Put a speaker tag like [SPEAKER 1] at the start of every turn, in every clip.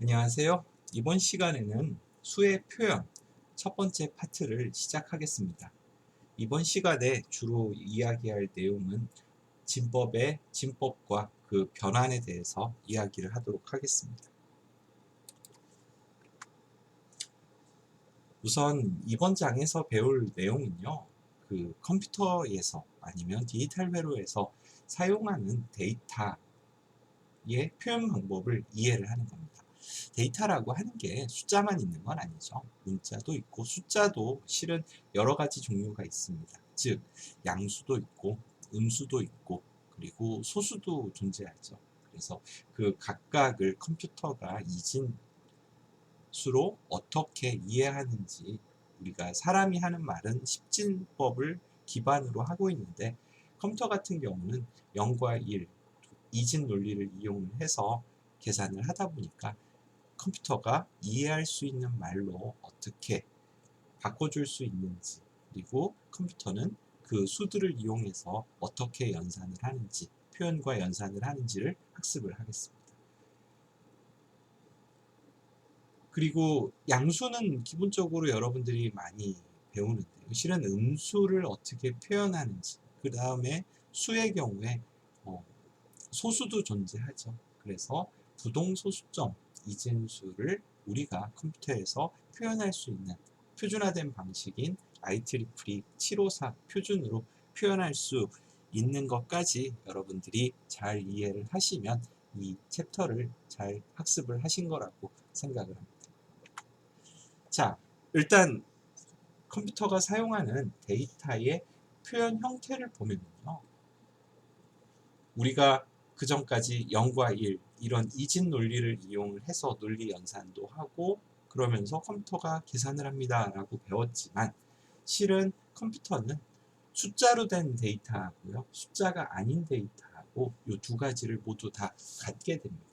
[SPEAKER 1] 안녕하세요. 이번 시간에는 수의 표현 첫 번째 파트를 시작하겠습니다. 이번 시간에 주로 이야기할 내용은 진법과 그 변환에 대해서 이야기를 하도록 하겠습니다. 우선 이번 장에서 배울 내용은요. 그 컴퓨터에서 아니면 디지털 회로에서 사용하는 데이터의 표현 방법을 이해를 하는 겁니다. 데이터라고 하는 게 숫자만 있는 건 아니죠. 문자도 있고 숫자도 실은 여러 가지 종류가 있습니다. 즉 양수도 있고 음수도 있고 그리고 소수도 존재하죠. 그래서 그 각각을 컴퓨터가 이진수로 어떻게 이해하는지 우리가 사람이 하는 말은 십진법을 기반으로 하고 있는데 컴퓨터 같은 경우는 0과 1, 이진 논리를 이용해서 계산을 하다 보니까 컴퓨터가 이해할 수 있는 말로 어떻게 바꿔줄 수 있는지, 그리고 컴퓨터는 그 수들을 이용해서 어떻게 연산을 하는지, 표현과 연산을 하는지를 학습을 하겠습니다. 그리고 양수는 기본적으로 여러분들이 많이 배우는데요. 실은 음수를 어떻게 표현하는지, 그 다음에 수의 경우에 소수도 존재하죠. 그래서 부동소수점 이진수를 우리가 컴퓨터에서 표현할 수 있는 표준화된 방식인 IEEE 754 표준으로 표현할 수 있는 것까지 여러분들이 잘 이해를 하시면 이 챕터를 잘 학습을 하신 거라고 생각을 합니다. 자, 일단 컴퓨터가 사용하는 데이터의 표현 형태를 보면요. 우리가 그 전까지 0과 1 이런 이진 논리를 이용을 해서 논리 연산도 하고 그러면서 컴퓨터가 계산을 합니다 라고 배웠지만 실은 컴퓨터는 숫자로 된 데이터하고요 숫자가 아닌 데이터하고 이 두 가지를 모두 다 갖게 됩니다.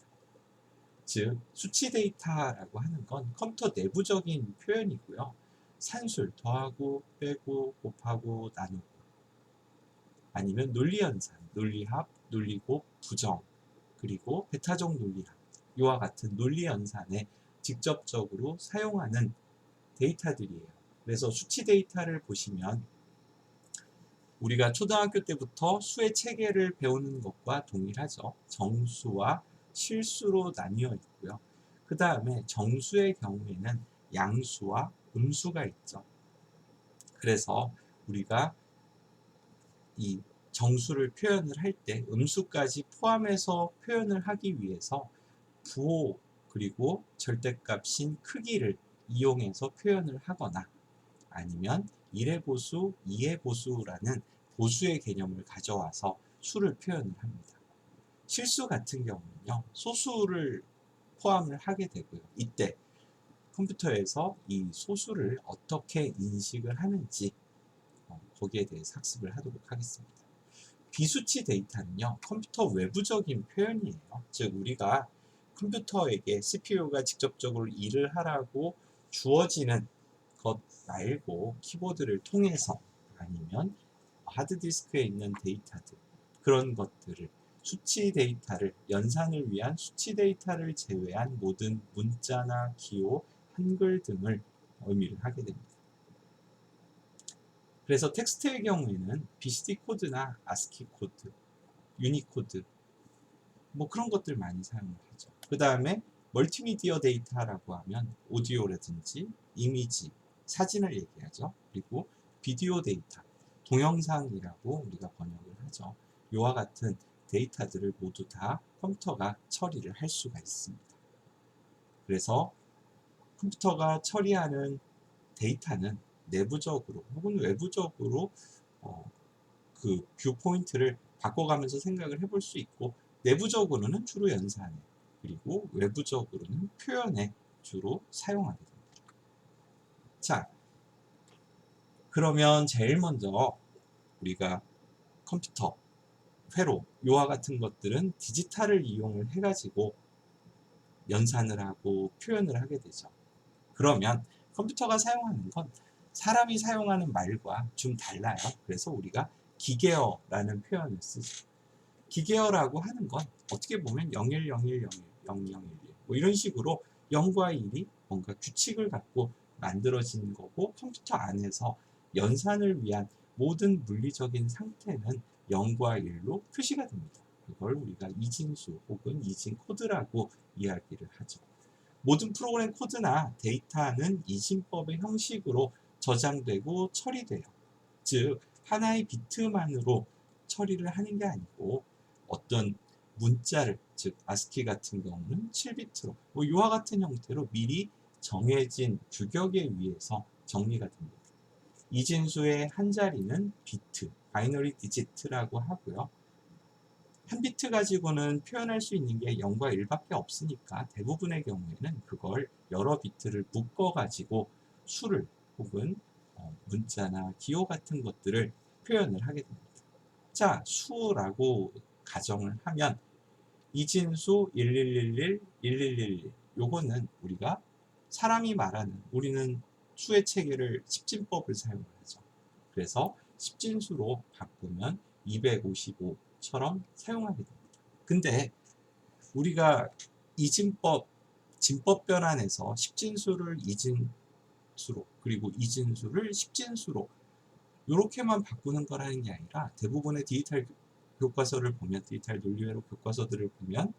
[SPEAKER 1] 즉 수치 데이터라고 하는 건 컴퓨터 내부적인 표현이고요 산술 더하고 빼고 곱하고 나누고 아니면 논리연산, 논리합, 논리곱, 부정, 그리고 베타적 논리합 이와 같은 논리연산에 직접적으로 사용하는 데이터들이에요. 그래서 수치 데이터를 보시면 우리가 초등학교 때부터 수의 체계를 배우는 것과 동일하죠. 정수와 실수로 나뉘어 있고요. 그 다음에 정수의 경우에는 양수와 음수가 있죠. 그래서 우리가 이 정수를 표현을 할 때 음수까지 포함해서 표현을 하기 위해서 부호 그리고 절대값인 크기를 이용해서 표현을 하거나 아니면 1의 보수, 2의 보수라는 보수의 개념을 가져와서 수를 표현을 합니다. 실수 같은 경우는요, 소수를 포함을 하게 되고요. 이때 컴퓨터에서 이 소수를 어떻게 인식을 하는지 거기에 대해서 학습을 하도록 하겠습니다. 비수치 데이터는요, 컴퓨터 외부적인 표현이에요. 즉, 우리가 컴퓨터에게 CPU가 직접적으로 일을 하라고 주어지는 것 말고 키보드를 통해서 아니면 하드디스크에 있는 데이터들, 그런 것들을 수치 데이터를 연산을 위한 수치 데이터를 제외한 모든 문자나 기호, 한글 등을 의미를 하게 됩니다. 그래서 텍스트의 경우에는 BCD 코드나 ASCII 코드, 유니코드 뭐 그런 것들 많이 사용을 하죠. 그 다음에 멀티미디어 데이터라고 하면 오디오라든지 이미지, 사진을 얘기하죠. 그리고 비디오 데이터, 동영상이라고 우리가 번역을 하죠. 이와 같은 데이터들을 모두 다 컴퓨터가 처리를 할 수가 있습니다. 그래서 컴퓨터가 처리하는 데이터는 내부적으로 혹은 외부적으로 그 뷰 포인트를 바꿔가면서 생각을 해볼 수 있고 내부적으로는 주로 연산에 그리고 외부적으로는 표현에 주로 사용하게 됩니다. 자, 그러면 제일 먼저 우리가 컴퓨터, 회로, 요와 같은 것들은 디지털을 이용을 해가지고 연산을 하고 표현을 하게 되죠. 그러면 컴퓨터가 사용하는 건 사람이 사용하는 말과 좀 달라요. 그래서 우리가 기계어라는 표현을 쓰죠. 기계어라고 하는 건 어떻게 보면 010101 0011 뭐 이런 식으로 0과 1이 뭔가 규칙을 갖고 만들어진 거고 컴퓨터 안에서 연산을 위한 모든 물리적인 상태는 0과 1로 표시가 됩니다. 그걸 우리가 이진수 혹은 이진 코드라고 이야기를 하죠. 모든 프로그램 코드나 데이터는 이진법의 형식으로 저장되고 처리돼요. 즉 하나의 비트만으로 처리를 하는 게 아니고 어떤 문자를, 즉 아스키 같은 경우는 7비트로 이와 같은 형태로 미리 정해진 규격에 의해서 정리가 됩니다. 이진수의 한 자리는 비트, 바이너리 디지트라고 하고요. 한 비트 가지고는 표현할 수 있는 게 0과 1밖에 없으니까 대부분의 경우에는 그걸 여러 비트를 묶어 가지고 수를 혹은 문자나 기호 같은 것들을 표현을 하게 됩니다. 자, 수라고 가정을 하면 이진수 1111, 1111 요거는 우리가 사람이 말하는, 우리는 수의 체계를 십진법을 사용하죠. 그래서 십진수로 바꾸면 255처럼 사용하게 됩니다. 근데 우리가 이진법, 진법 변환에서 십진수를 이진수로 그리고 이진수를 십진수로 이렇게만 바꾸는 거라는 게 아니라 대부분의 디지털 교과서를 보면, 디지털 논리회로 교과서들을 보면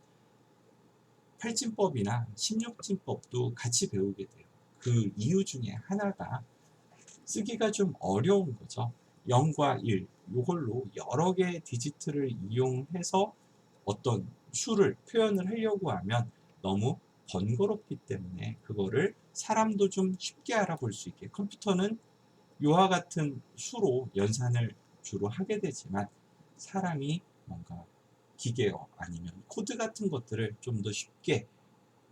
[SPEAKER 1] 8진법이나 16진법도 같이 배우게 돼요. 그 이유 중에 하나가 쓰기가 좀 어려운 거죠. 0과 1 이걸로 여러 개의 디지트를 이용해서 어떤 수를 표현을 하려고 하면 너무 번거롭기 때문에 그거를 사람도 좀 쉽게 알아볼 수 있게, 컴퓨터는 이와 같은 수로 연산을 주로 하게 되지만 사람이 뭔가 기계어 아니면 코드 같은 것들을 좀 더 쉽게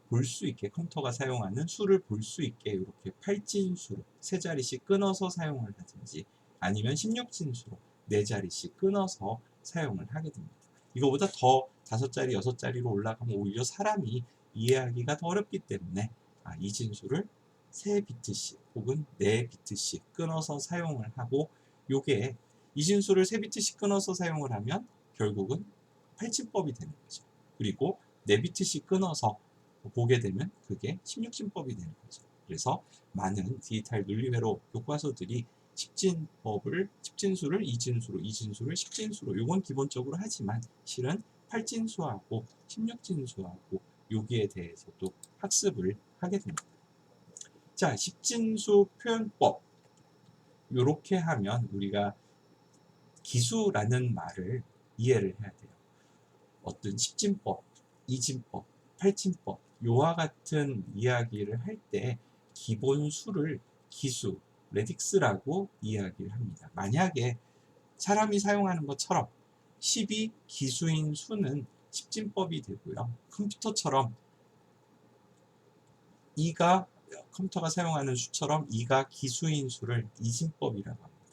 [SPEAKER 1] 볼 수 있게, 컴퓨터가 사용하는 수를 볼 수 있게 이렇게 8진수로 세 자리씩 끊어서 사용을 하든지 아니면 16진수로 네 자리씩 끊어서 사용을 하게 됩니다. 이거보다 더 5자리, 6자리로 올라가면 오히려 사람이 이해하기가 더 어렵기 때문에 이 진수를 3비트씩 혹은 4비트씩 끊어서 사용을 하고, 요게 이 진수를 3비트씩 끊어서 사용을 하면 결국은 8진법이 되는 거죠. 그리고 4비트씩 끊어서 보게 되면 그게 16진법이 되는 거죠. 그래서 많은 디지털 논리회로 교과서들이 10진법을, 10진수를 2진수로, 2진수를 10진수로, 요건 기본적으로 하지만 실은 8진수하고 16진수하고 여기에 대해서도 학습을 하게 됩니다. 자, 10진수 표현법. 요렇게 하면 우리가 기수라는 말을 이해를 해야 돼요. 어떤 10진법, 2진법, 8진법 요와 같은 이야기를 할 때 기본 수를 기수, 레딕스라고 이야기를 합니다. 만약에 사람이 사용하는 것처럼 10이 기수인 수는 10진법이 되고요. 컴퓨터처럼 2가, 컴퓨터가 사용하는 수처럼 2가 기수인 수를 이진법이라고 합니다.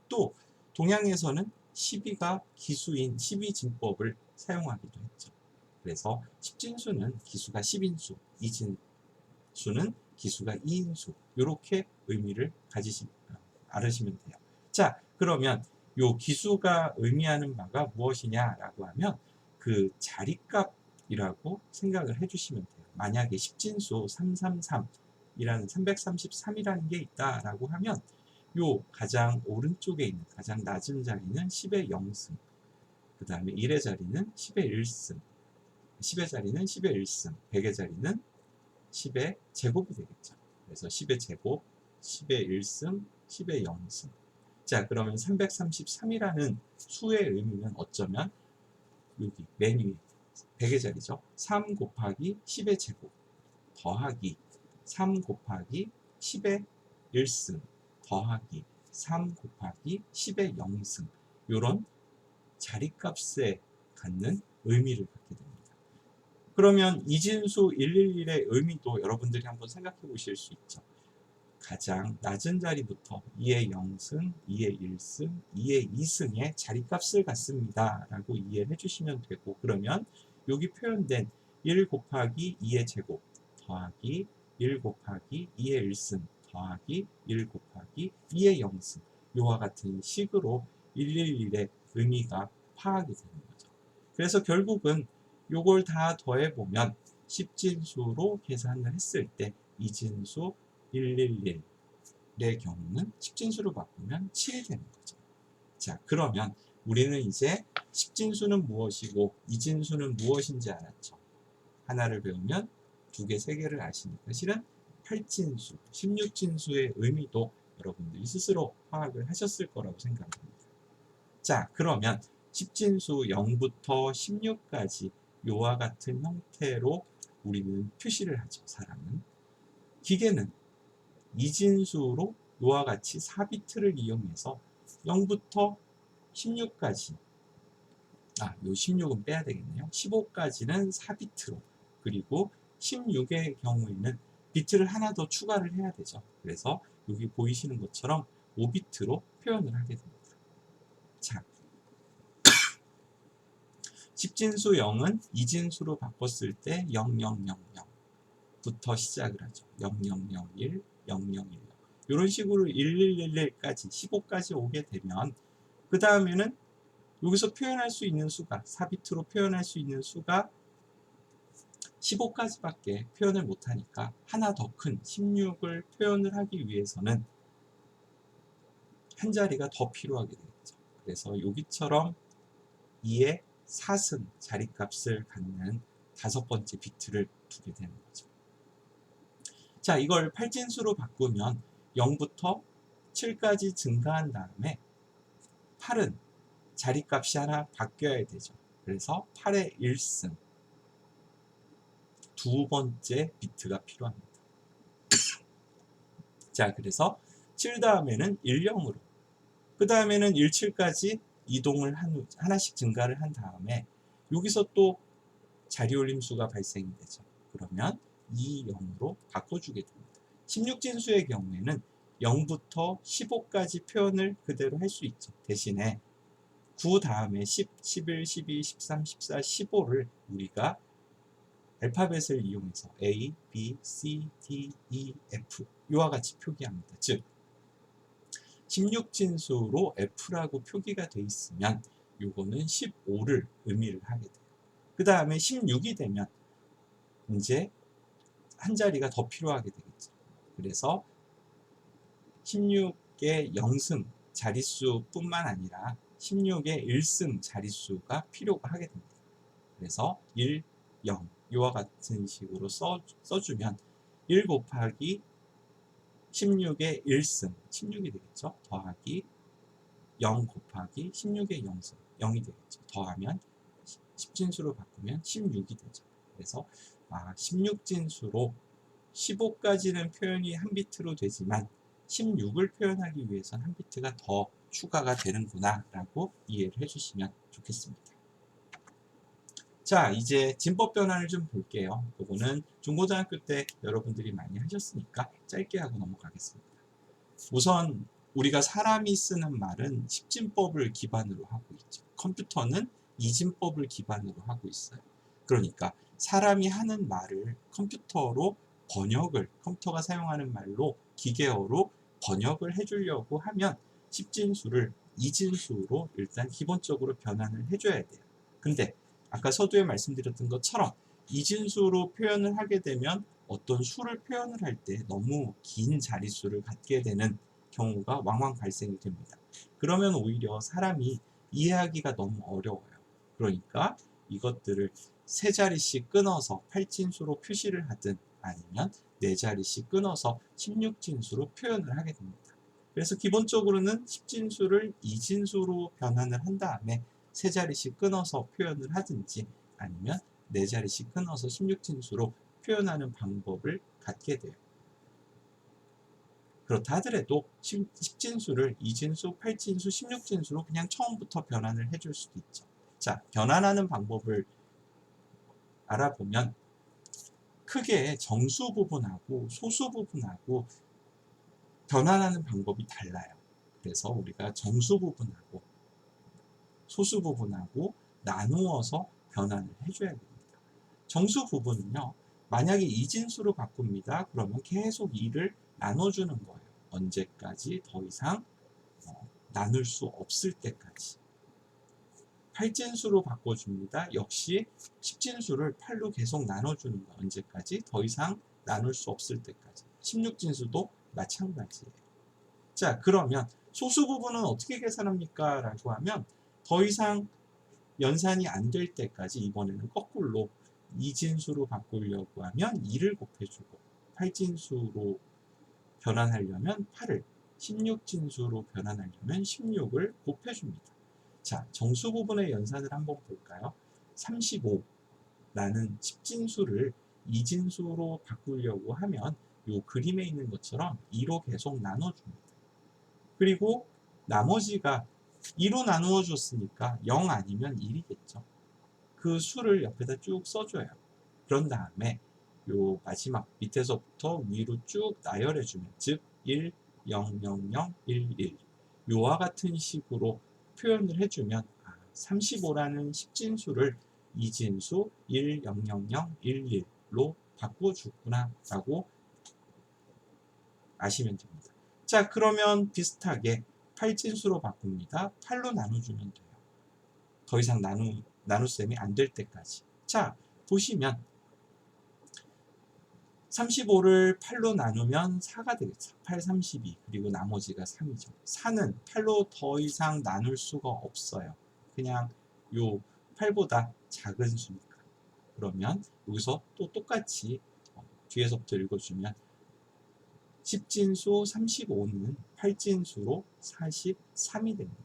[SPEAKER 1] 또 동양에서는 12가 기수인 12진법을 사용하기도 했죠. 그래서 10진수는 기수가 10인수, 2진수는 기수가 2인수, 이렇게 의미를 알으시면 돼요. 자, 그러면 요 기수가 의미하는 바가 무엇이냐라고 하면 그 자리값이라고 생각을 해주시면 돼요. 만약에 10진수 333이라는 333이라는 게 있다라고 하면 요 가장 오른쪽에 있는 가장 낮은 자리는 10의 0승, 그 다음에 1의 자리는 10의 1승, 10의 자리는 10의 1승, 100의 자리는 10의 제곱이 되겠죠. 그래서 10의 제곱, 10의 1승, 10의 0승. 자, 그러면 333이라는 수의 의미는 어쩌면 여기 맨 위에 100의 자리죠. 3 곱하기 10의 제곱 더하기 3 곱하기 10의 1승 더하기 3 곱하기 10의 0승, 이런 자리값에 갖는 의미를 갖게 됩니다. 그러면 이진수 111의 의미도 여러분들이 한번 생각해 보실 수 있죠. 가장 낮은 자리부터 2의 0승, 2의 1승, 2의 2승의 자리값을 갖습니다 라고 이해해 주시면 되고, 그러면 여기 표현된 1 곱하기 2의 제곱 더하기 1 곱하기 2의 1승 더하기 1 곱하기 2의 0승, 이와 같은 식으로 111의 의미가 파악이 되는 거죠. 그래서 결국은 요걸 다 더해보면 10진수로 계산을 했을 때 이진수 111의 경우는 10진수로 바꾸면 7이 되는 거죠. 자, 그러면 우리는 이제 10진수는 무엇이고 이진수는 무엇인지 알았죠. 하나를 배우면 두 개, 세 개를 아시니까 실은 8진수, 16진수의 의미도 여러분들이 스스로 파악을 하셨을 거라고 생각합니다. 자, 그러면 10진수 0부터 16까지 요와 같은 형태로 우리는 표시를 하죠. 사람은. 기계는 이진수로 요와 같이 4비트를 이용해서 0부터 16까지 요 16은 빼야 되겠네요. 15까지는 4비트로, 그리고 16의 경우에는 비트를 하나 더 추가를 해야 되죠. 그래서 여기 보이시는 것처럼 5비트로 표현을 하게 됩니다. 자, 10진수 0은 이진수로 바꿨을 때 0000부터 시작을 하죠. 0001, 0010 이런 식으로 1111까지 15까지 오게 되면 그 다음에는 여기서 표현할 수 있는 수가 4비트로 표현할 수 있는 수가 15까지밖에 표현을 못하니까 하나 더 큰 16을 표현을 하기 위해서는 한 자리가 더 필요하게 되겠죠. 그래서 여기처럼 2의 4승 자리값을 갖는 다섯 번째 비트를 두게 되는 거죠. 자, 이걸 8진수로 바꾸면 0부터 7까지 증가한 다음에 8은 자리값이 하나 바뀌어야 되죠. 그래서 8의 1승 두 번째 비트가 필요합니다. 자, 그래서 7 다음에는 10으로, 그 다음에는 17까지 이동을 하나씩 증가를 한 다음에 여기서 또 자리올림수가 발생이 되죠. 그러면 2, 0으로 바꿔주게 됩니다. 16진수의 경우에는 0부터 15까지 표현을 그대로 할 수 있죠. 대신에 9 다음에 10, 11, 12, 13, 14, 15를 우리가 알파벳을 이용해서 A, B, C, D, E, F 이와 같이 표기합니다. 즉 16진수로 F라고 표기가 되어 있으면 요거는 15를 의미를 하게 돼요. 그 다음에 16이 되면 이제 한 자리가 더 필요하게 되겠죠. 그래서 16의 0승 자릿수뿐만 아니라 16의 1승 자릿수가 필요가 하게 됩니다. 그래서 1, 0 이와 같은 식으로 써주면 1 곱하기 16의 1승 16이 되겠죠. 더하기 0 곱하기 16의 0승 0이 되겠죠. 더하면 10진수로 바꾸면 16이 되죠. 그래서 16진수로 15까지는 표현이 한 비트로 되지만 16을 표현하기 위해서는 한 비트가 더 추가가 되는구나 라고 이해를 해주시면 좋겠습니다. 자, 이제 진법 변환을 좀 볼게요. 이거는 중고등학교 때 여러분들이 많이 하셨으니까 짧게 하고 넘어가겠습니다. 우선 우리가 사람이 쓰는 말은 10진법을 기반으로 하고 있죠. 컴퓨터는 이진법을 기반으로 하고 있어요. 그러니까 사람이 하는 말을 컴퓨터로 컴퓨터가 사용하는 말로 기계어로 번역을 해주려고 하면 10진수를 이진수로 일단 기본적으로 변환을 해줘야 돼요. 근데 아까 서두에 말씀드렸던 것처럼 이진수로 표현을 하게 되면 어떤 수를 표현을 할 때 너무 긴 자릿수를 갖게 되는 경우가 왕왕 발생이 됩니다. 그러면 오히려 사람이 이해하기가 너무 어려워요. 그러니까 이것들을 세 자리씩 끊어서 8진수로 표시를 하든 아니면 네 자리씩 끊어서 16진수로 표현을 하게 됩니다. 그래서 기본적으로는 10진수를 2진수로 변환을 한 다음에 세 자리씩 끊어서 표현을 하든지 아니면 네 자리씩 끊어서 16진수로 표현하는 방법을 갖게 돼요. 그렇다 하더라도 10진수를 2진수, 8진수, 16진수로 그냥 처음부터 변환을 해줄 수도 있죠. 자, 변환하는 방법을 알아보면 크게 정수 부분하고 소수 부분하고 변환하는 방법이 달라요. 그래서 우리가 정수 부분하고 소수 부분하고 나누어서 변환을 해줘야 됩니다. 정수 부분은요, 만약에 이진수로 바꿉니다. 그러면 계속 2를 나눠주는 거예요. 언제까지? 더 이상 나눌 수 없을 때까지. 8진수로 바꿔줍니다. 역시 10진수를 8로 계속 나눠주는 거. 언제까지? 더 이상 나눌 수 없을 때까지. 16진수도 마찬가지예요. 자, 그러면 소수 부분은 어떻게 계산합니까? 라고 하면 더 이상 연산이 안 될 때까지 이번에는 거꾸로 2진수로 바꾸려고 하면 2를 곱해주고 8진수로 변환하려면 8을 16진수로 변환하려면 16을 곱해줍니다. 자, 정수 부분의 연산을 한번 볼까요? 35라는 10진수를 2진수로 바꾸려고 하면 이 그림에 있는 것처럼 2로 계속 나눠줍니다. 그리고 나머지가 2로 나누어 줬으니까 0 아니면 1이겠죠. 그 수를 옆에다 쭉 써줘요. 그런 다음에 요 마지막 밑에서부터 위로 쭉 나열해주면 즉 1, 0, 0, 0, 1, 1 요와 같은 식으로 표현을 해주면 35라는 10진수를 2진수 1, 0, 0, 0, 1, 1로 바꿔주구나 라고 아시면 됩니다. 자, 그러면 비슷하게 8진수로 바꿉니다. 8로 나눠주면 돼요. 더 이상 나눗셈이 안 될 때까지. 자, 보시면 35를 8로 나누면 4가 되겠죠. 8, 32. 그리고 나머지가 3이죠. 4는 8로 더 이상 나눌 수가 없어요. 그냥 요 8보다 작은 수니까. 그러면 여기서 또 똑같이 뒤에서부터 읽어주면 10진수 35는 8진수로 43이 됩니다.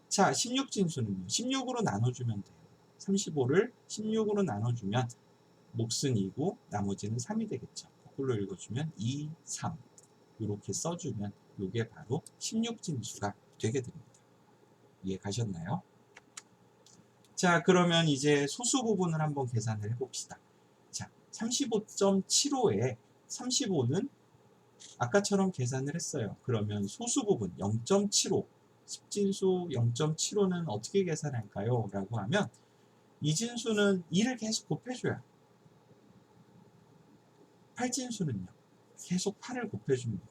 [SPEAKER 1] 자, 16진수는요. 16으로 나눠주면 돼요. 35를 16으로 나눠주면 몫은 2고 나머지는 3이 되겠죠. 거꾸로 읽어주면 2, 3 이렇게 써주면 이게 바로 16진수가 되게 됩니다. 이해 가셨나요? 자, 그러면 이제 소수 부분을 한번 계산을 해봅시다. 자, 35.75에 35는 아까처럼 계산을 했어요. 그러면 소수 부분 0.75 10진수 0.75는 어떻게 계산할까요? 라고 하면 이진수는 2를 계속 곱해줘요. 8진수는요. 계속 8을 곱해줍니다.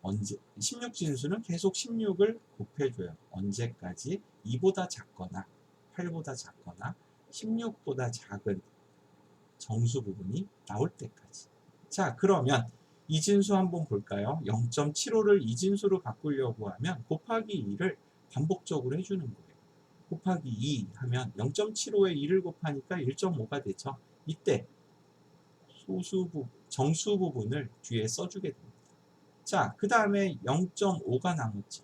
[SPEAKER 1] 16진수는 계속 16을 곱해줘요. 언제까지? 2보다 작거나 8보다 작거나 16보다 작은 정수 부분이 나올 때까지. 자, 그러면 이진수 한번 볼까요? 0.75를 이진수로 바꾸려고 하면 곱하기 2를 반복적으로 해주는 거예요. 곱하기 2 하면 0.75에 2를 곱하니까 1.5가 되죠. 이때 정수 부분을 뒤에 써주게 됩니다. 자, 그 다음에 0.5가 남았죠.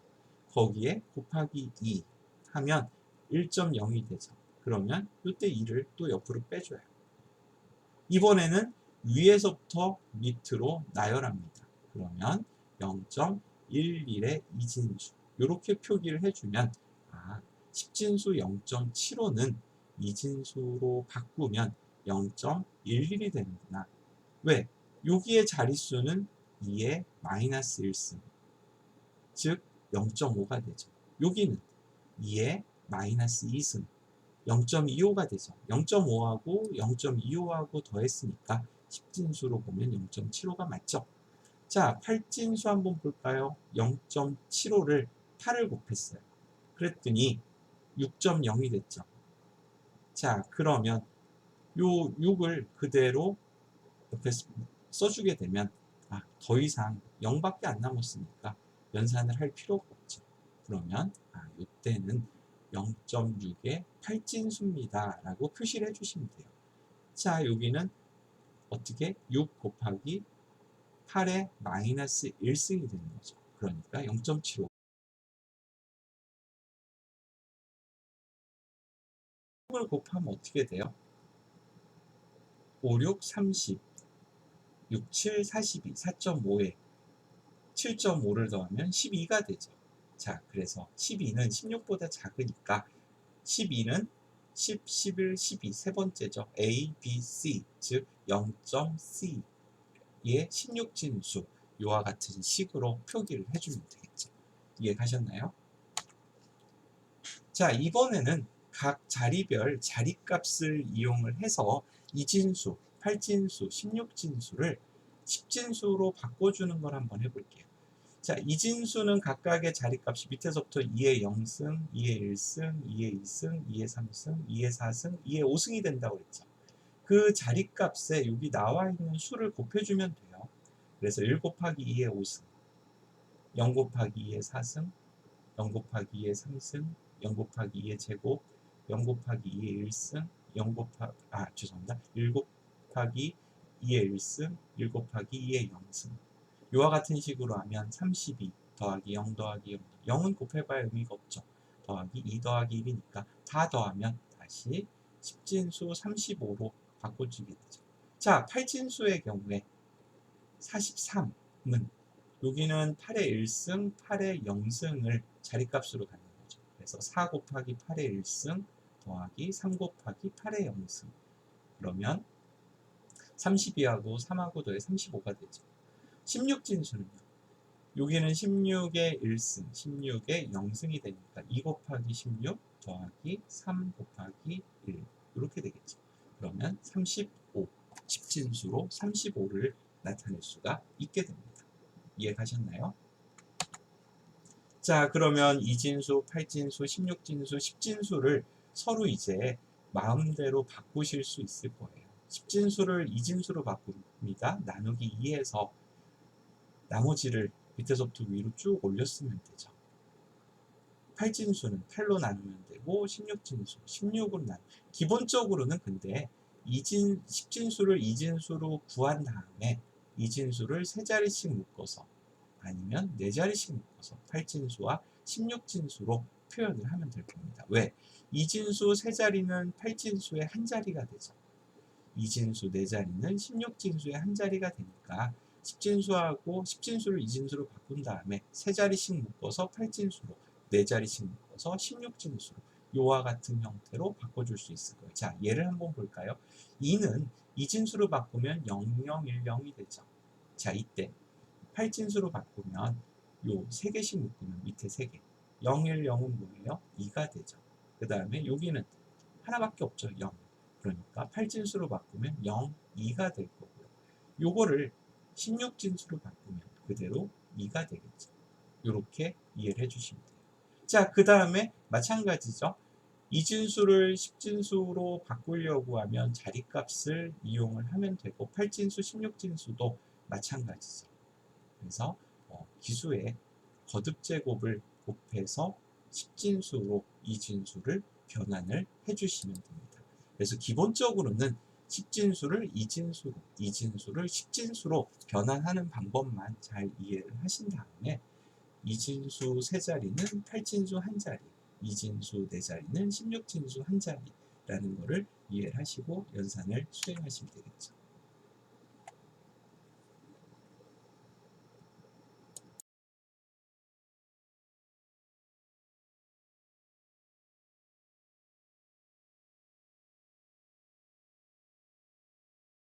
[SPEAKER 1] 거기에 곱하기 2 하면 1.0이 되죠. 그러면 이때 2를 또 옆으로 빼줘요. 이번에는 위에서부터 밑으로 나열합니다. 그러면 0.11의 이진수 이렇게 표기를 해주면 10진수 0.75는 이진수로 바꾸면 0.11이 되는구나. 왜? 여기에 자릿수는 2의 마이너스 1승 즉 0.5가 되죠. 여기는 2의 마이너스 2승 0.25가 되죠. 0.5하고 0.25하고 더했으니까 10진수로 보면 0.75가 맞죠. 자, 8진수 한번 볼까요? 0.75를 8을 곱했어요. 그랬더니 6.0이 됐죠. 자, 그러면 요 6을 그대로 옆에 써주게 되면 더 이상 0밖에 안 남았으니까 연산을 할 필요가 없죠. 그러면 이때는 0.6의 8진수입니다 라고 표시를 해주시면 돼요. 자, 여기는 어떻게 6 곱하기 8의 마이너스 1승이 되는 거죠. 그러니까 0.75 을 곱하면 어떻게 돼요? 5, 6, 30 6, 7, 42 4.5에 7.5를 더하면 12가 되죠. 자, 그래서 12는 16보다 작으니까 12는 10, 11, 12 세 번째죠. A, B, C 즉 0.C의 16진수 이와 같은 식으로 표기를 해주면 되겠죠. 이해 가셨나요? 자, 이번에는 각 자리별 자리값을 이용을 해서 이진수, 8진수, 16진수를 10진수로 바꿔주는 걸 한번 해볼게요. 자, 이진수는 각각의 자리값이 밑에서부터 2의 0승, 2의 1승, 2의 2승, 2의 3승, 2의 4승, 2의 5승이 된다고 했죠. 그 자리값에 여기 나와 있는 수를 곱해주면 돼요. 그래서 1 곱하기 2의 5승, 0 곱하기 2의 4승, 0 곱하기 2의 3승, 0 곱하기 2의 제곱, 0 곱하기 2의 1승, 0 곱하기, 죄송합니다. 1 곱하기 2의 1승, 1 곱하기 2의 0승. 이와 같은 식으로 하면 32 더하기 0 더하기 0, 0은 곱해봐야 의미가 없죠. 더하기 2 더하기 1이니까 다 더하면 다시 10진수 35로 바꿔주게 되죠. 자, 8진수의 경우에 43은 여기는 8의 1승, 8의 0승을 자리값으로 갖는 거죠. 그래서 4 곱하기 8의 1승 더하기 3 곱하기 8의 0승. 그러면 32하고 3하고 더해 35가 되죠. 16진수는요. 여기는 16의 1승, 16의 0승이 되니까 2 곱하기 16 더하기 3 곱하기 1 이렇게 되겠죠. 그러면 35, 10진수로 35를 나타낼 수가 있게 됩니다. 이해가셨나요? 자, 그러면 2진수, 8진수, 16진수, 10진수를 서로 이제 마음대로 바꾸실 수 있을 거예요. 10진수를 2진수로 바꿉니다. 나누기 2에서 나머지를 밑에서부터 위로 쭉 올렸으면 되죠. 8진수는 8로 나누면 되고 16진수, 16으로 나누면 기본적으로는 근데 10진수를 2진수로 구한 다음에 2진수를 3자리씩 묶어서 아니면 4자리씩 묶어서 8진수와 16진수로 표현을 하면 될 겁니다. 왜? 2진수 3자리는 8진수의 한 자리가 되죠. 2진수 4자리는 16진수의 한 자리가 되니까 10진수하고 10진수를 2진수로 바꾼 다음에 3자리씩 묶어서 8진수로 4자리씩 묶어서 16진수로 요와 같은 형태로 바꿔줄 수 있을 거예요. 자, 예를 한번 볼까요? 2는 2진수로 바꾸면 0010이 되죠. 자, 이때 8진수로 바꾸면 요 3개씩 묶으면 밑에 3개 010은 뭐예요? 2가 되죠. 그 다음에 여기는 하나밖에 없죠. 0. 그러니까 8진수로 바꾸면 0, 2가 될 거고요. 요거를 16진수로 바꾸면 그대로 2가 되겠죠. 이렇게 이해를 해주시면 돼요. 자, 그 다음에 마찬가지죠. 2진수를 10진수로 바꾸려고 하면 자리값을 이용을 하면 되고 8진수, 16진수도 마찬가지죠. 그래서 기수의 거듭제곱을 곱해서 10진수로 2진수를 변환을 해주시면 됩니다. 그래서 기본적으로는 10진수를 2진수로, 2진수를 10진수로 변환하는 방법만 잘 이해를 하신 다음에 2진수 3자리는 8진수 1자리, 2진수 4자리는 16진수 1자리라는 것을 이해를 하시고 연산을 수행하시면 되겠죠.